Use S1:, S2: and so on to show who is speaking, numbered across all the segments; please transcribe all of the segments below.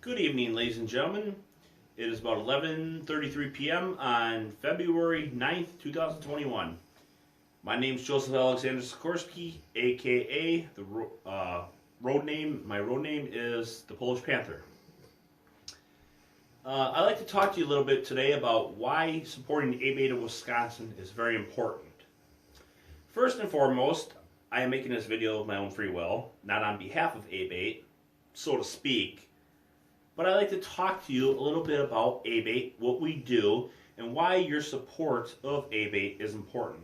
S1: Good evening, ladies and gentlemen. It is about 11:33 p.m. on February 9th, 2021. My name is Joseph Alexander Suchorski, aka my road name is the Polish Panther. I'd like to talk to you a little bit today about why supporting ABATE of Wisconsin is very important. First and foremost, I am making this video of my own free will, not on behalf of ABATE, so to speak. But I'd like to talk to you a little bit about ABATE, what we do, and why your support of ABATE is important.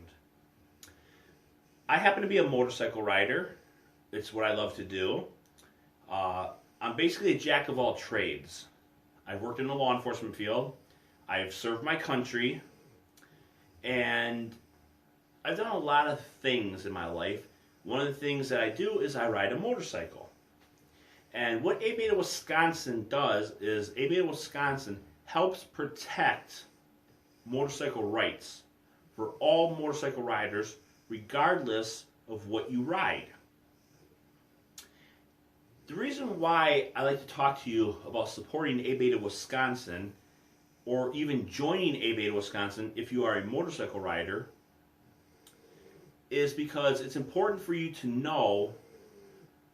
S1: I happen to be a motorcycle rider. It's what I love to do. I'm basically a jack of all trades. I've worked in the law enforcement field. I've served my country. And I've done a lot of things in my life. One of the things that I do is I ride a motorcycle. And what ABATE of Wisconsin does is ABATE of Wisconsin helps protect motorcycle rights for all motorcycle riders, regardless of what you ride. The reason why I like to talk to you about supporting ABATE of Wisconsin, or even joining ABATE of Wisconsin if you are a motorcycle rider, is because it's important for you to know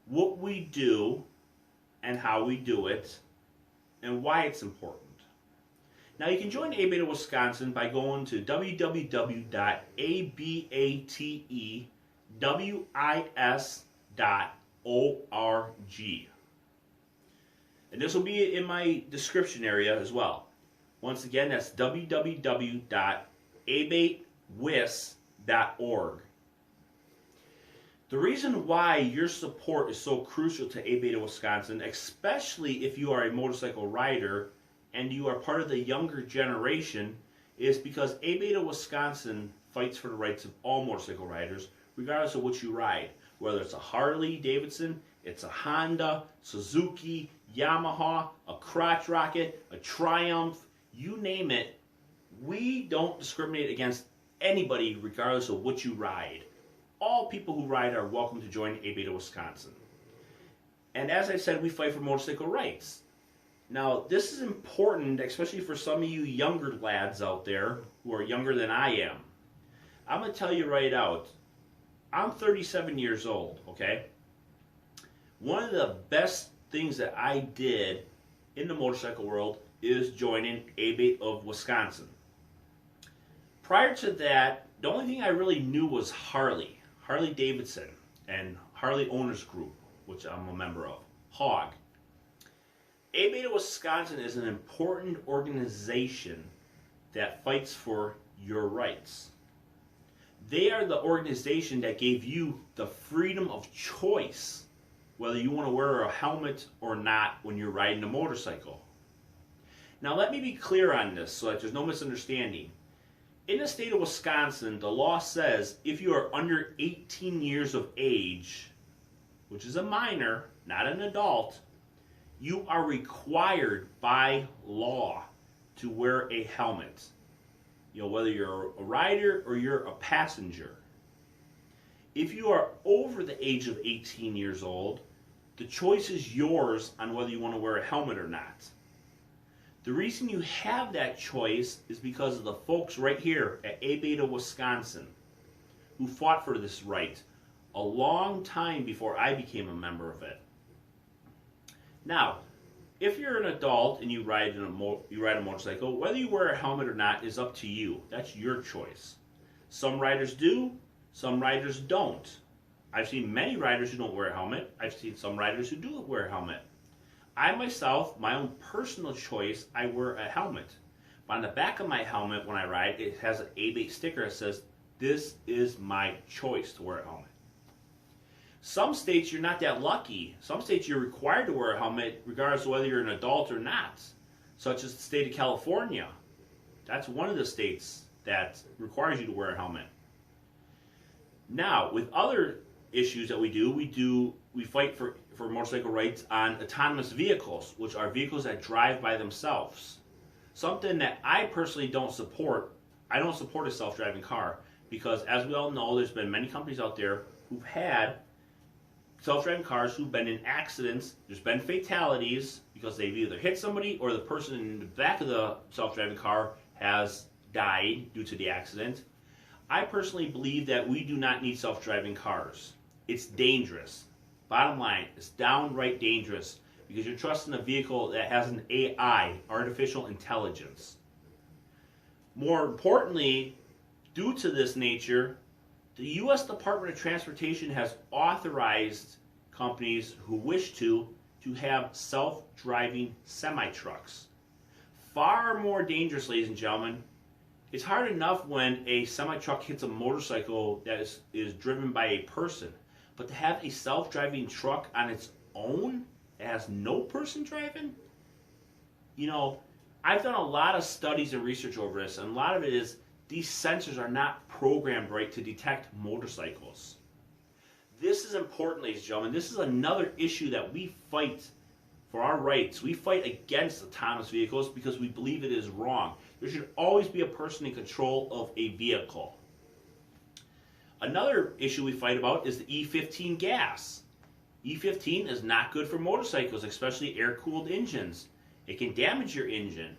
S1: what we do and how we do it, and why it's important. Now you can join ABATE of Wisconsin by going to www.abatewis.org. And this will be in my description area as well. Once again, that's www.abatewis.org. The reason why your support is so crucial to ABATE of Wisconsin, especially if you are a motorcycle rider and you are part of the younger generation, is because ABATE of Wisconsin fights for the rights of all motorcycle riders, regardless of what you ride. Whether it's a Harley Davidson, it's a Honda, Suzuki, Yamaha, a crotch rocket, a Triumph, you name it, we don't discriminate against anybody regardless of what you ride. All people who ride are welcome to join ABATE of Wisconsin. And as I said, we fight for motorcycle rights. Now, this is important, especially for some of you younger lads out there who are younger than I am. I'm going to tell you right out, I'm 37 years old, okay? One of the best things that I did in the motorcycle world is joining ABATE of Wisconsin. Prior to that, the only thing I really knew was Harley Davidson, and Harley Owners Group, which I'm a member of, HOG. ABATE of Wisconsin is an important organization that fights for your rights. They are the organization that gave you the freedom of choice whether you want to wear a helmet or not when you're riding a motorcycle. Now let me be clear on this so that there's no misunderstanding. In the state of Wisconsin, the law says if you are under 18 years of age, which is a minor, not an adult, you are required by law to wear a helmet. Whether you're a rider or you're a passenger. If you are over the age of 18 years old, the choice is yours on whether you want to wear a helmet or not. The reason you have that choice is because of the folks right here at ABATE of Wisconsin who fought for this right a long time before I became a member of it. Now, if you're an adult and you ride a motorcycle, whether you wear a helmet or not is up to you. That's your choice. Some riders do, some riders don't. I've seen many riders who don't wear a helmet. I've seen some riders who do wear a helmet. I myself, my own personal choice, I wear a helmet. But on the back of my helmet when I ride, it has an ABATE sticker that says, this is my choice to wear a helmet. Some states you're not that lucky. Some states you're required to wear a helmet regardless of whether you're an adult or not, such as the state of California. That's one of the states that requires you to wear a helmet. Now, with other issues that we fight for motorcycle rights on autonomous vehicles, which are vehicles that drive by themselves. Something that I personally don't support. I don't support a self-driving car because, as we all know, there's been many companies out there who've had self-driving cars who've been in accidents. There's been fatalities because they've either hit somebody or the person in the back of the self-driving car has died due to the accident. I personally believe that we do not need self-driving cars. It's dangerous. Bottom line, it's downright dangerous because you're trusting a vehicle that has an AI, artificial intelligence. More importantly, due to this nature, the U.S. Department of Transportation has authorized companies who wish to have self-driving semi-trucks. Far more dangerous, ladies and gentlemen. It's hard enough when a semi-truck hits a motorcycle that is driven by a person, but to have a self-driving truck on its own that has no person driving? You know, I've done a lot of studies and research over this, and a lot of it is these sensors are not programmed right to detect motorcycles. This is important, ladies and gentlemen. This is another issue that we fight for our rights. We fight against autonomous vehicles because we believe it is wrong. There should always be a person in control of a vehicle. Another issue we fight about is the E15 gas. E15 is not good for motorcycles, especially air-cooled engines. It can damage your engine.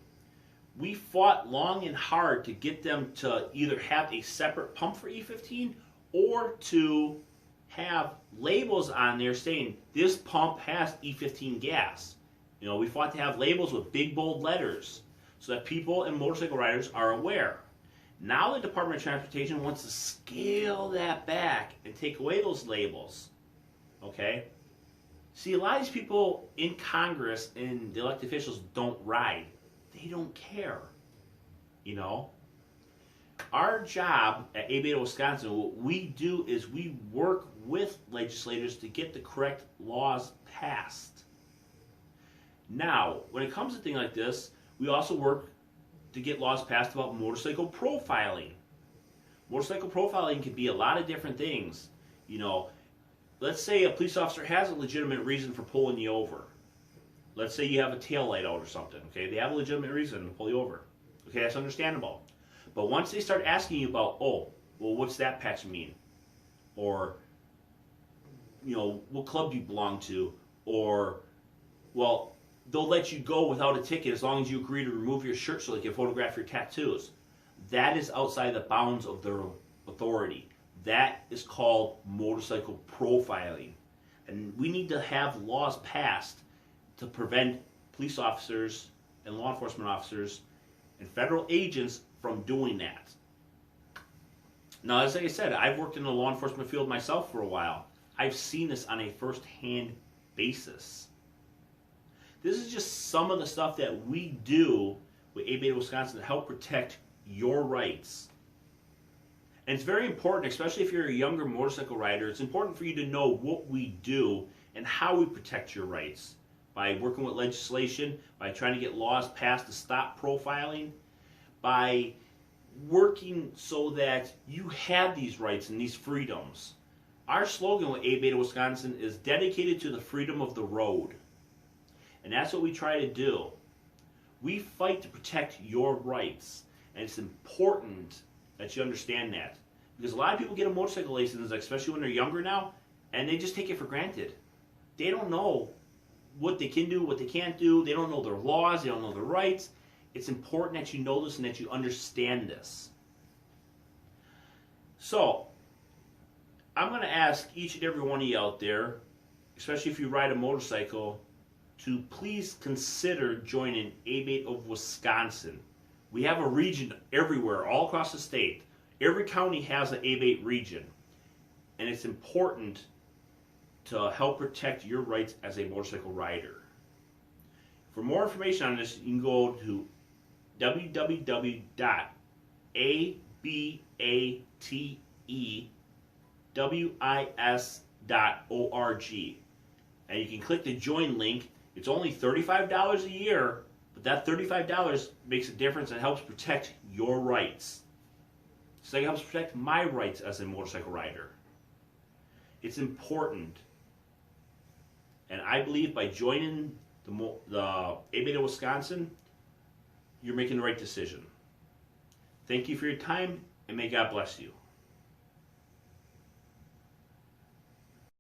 S1: We fought long and hard to get them to either have a separate pump for E15 or to have labels on there saying this pump has E15 gas. You know, we fought to have labels with big bold letters so that people and motorcycle riders are aware. Now the Department of Transportation wants to scale that back and take away those labels. Okay? See, a lot of these people in Congress and the elected officials don't ride. They don't care. You know? Our job at ABATE of Wisconsin, what we do is we work with legislators to get the correct laws passed. Now, when it comes to things like this, we also work to get laws passed about motorcycle profiling. Motorcycle profiling can be a lot of different things. You know, let's say a police officer has a legitimate reason for pulling you over. Let's say you have a tail light out or something. Okay, they have a legitimate reason to pull you over. Okay, that's understandable. But once they start asking you about, oh, well, what's that patch mean? Or, you know, what club do you belong to? Or, well, they'll let you go without a ticket as long as you agree to remove your shirt so they can photograph your tattoos. That is outside the bounds of their authority. That is called motorcycle profiling. And we need to have laws passed to prevent police officers and law enforcement officers and federal agents from doing that. Now, as I said, I've worked in the law enforcement field myself for a while. I've seen this on a first-hand basis. This is just some of the stuff that we do with ABATE of Wisconsin to help protect your rights. And it's very important, especially if you're a younger motorcycle rider, it's important for you to know what we do and how we protect your rights. By working with legislation, by trying to get laws passed to stop profiling, by working so that you have these rights and these freedoms. Our slogan with ABATE of Wisconsin is dedicated to the freedom of the road. And that's what we try to do. We fight to protect your rights. And it's important that you understand that. Because a lot of people get a motorcycle license, especially when they're younger now, and they just take it for granted. They don't know what they can do, what they can't do. They don't know their laws. They don't know their rights. It's important that you know this and that you understand this. So, I'm going to ask each and every one of you out there, especially if you ride a motorcycle, to please consider joining ABATE of Wisconsin. We have a region everywhere, all across the state. Every county has an ABATE region. And it's important to help protect your rights as a motorcycle rider. For more information on this, you can go to www.abatewis.org. And you can click the join link. It's only $35 a year, but that $35 makes a difference and helps protect your rights. So it helps protect my rights as a motorcycle rider. It's important. And I believe by joining the ABATE of Wisconsin, you're making the right decision. Thank you for your time, and may God bless you.